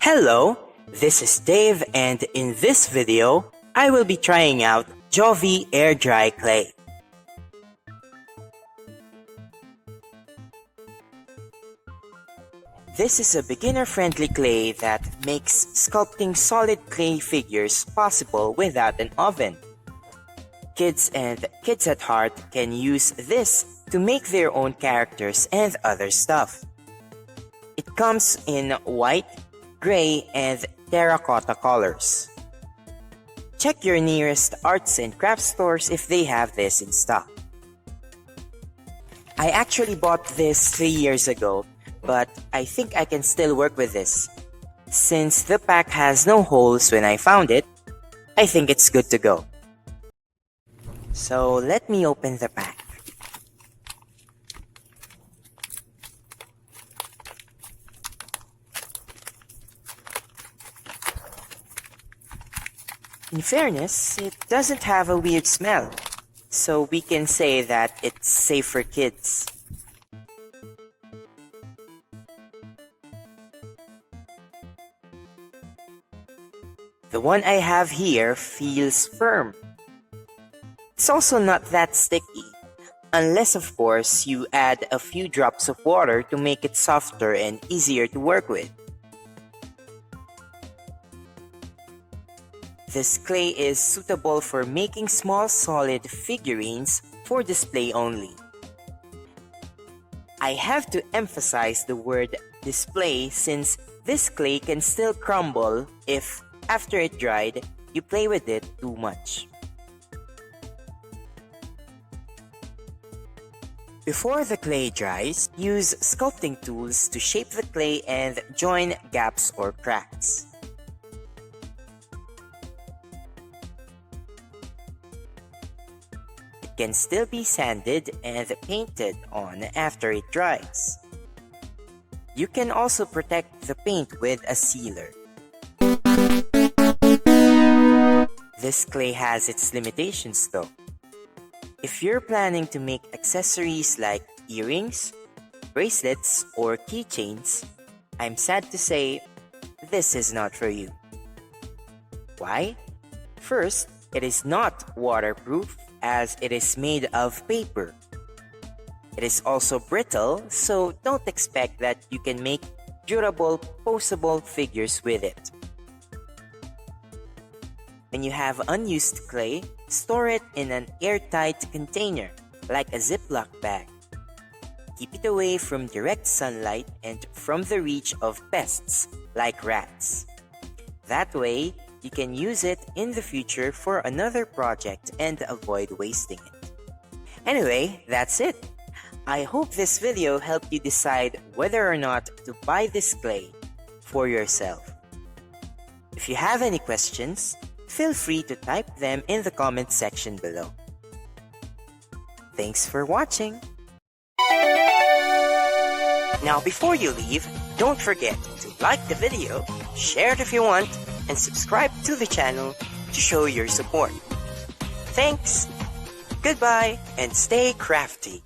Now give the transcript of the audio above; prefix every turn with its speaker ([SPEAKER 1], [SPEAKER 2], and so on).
[SPEAKER 1] Hello, this is Dave, and in this video, I will be trying out Jovi Air-dry Clay. This is a beginner-friendly clay that makes sculpting solid clay figures possible without an oven. Kids and kids at heart can use this to make their own characters and other stuff. It comes in white, gray, and terracotta colors. Check your nearest arts and crafts stores if they have this in stock. I actually bought this 3 years ago, but I think I can still work with this. Since the pack has no holes when I found it, I think it's good to go. So let me open the pack. In fairness, it doesn't have a weird smell, so we can say that it's safe for kids. The one I have here feels firm. It's also not that sticky, unless of course you add a few drops of water to make it softer and easier to work with. This clay is suitable for making small solid figurines for display only. I have to emphasize the word display since this clay can still crumble if, after it dried, you play with it too much. Before the clay dries, use sculpting tools to shape the clay and join gaps or cracks. Can still be sanded and painted on after it dries. You can also protect the paint with a sealer. This clay has its limitations though. If you're planning to make accessories like earrings, bracelets, or keychains, I'm sad to say this is not for you. Why? First, it is not waterproof as it is made of paper. It is also brittle, so don't expect that you can make durable, posable figures with it. When you have unused clay, store it in an airtight container, like a Ziploc bag. Keep it away from direct sunlight and from the reach of pests, like rats. That way, you can use it in the future for another project and avoid wasting it. Anyway, that's it. I hope this video helped you decide whether or not to buy this clay for yourself. If you have any questions, feel free to type them in the comment section below. Thanks for watching! Now before you leave, don't forget to like the video, share it if you want, and subscribe to the channel to show your support. Thanks, goodbye, and stay crafty.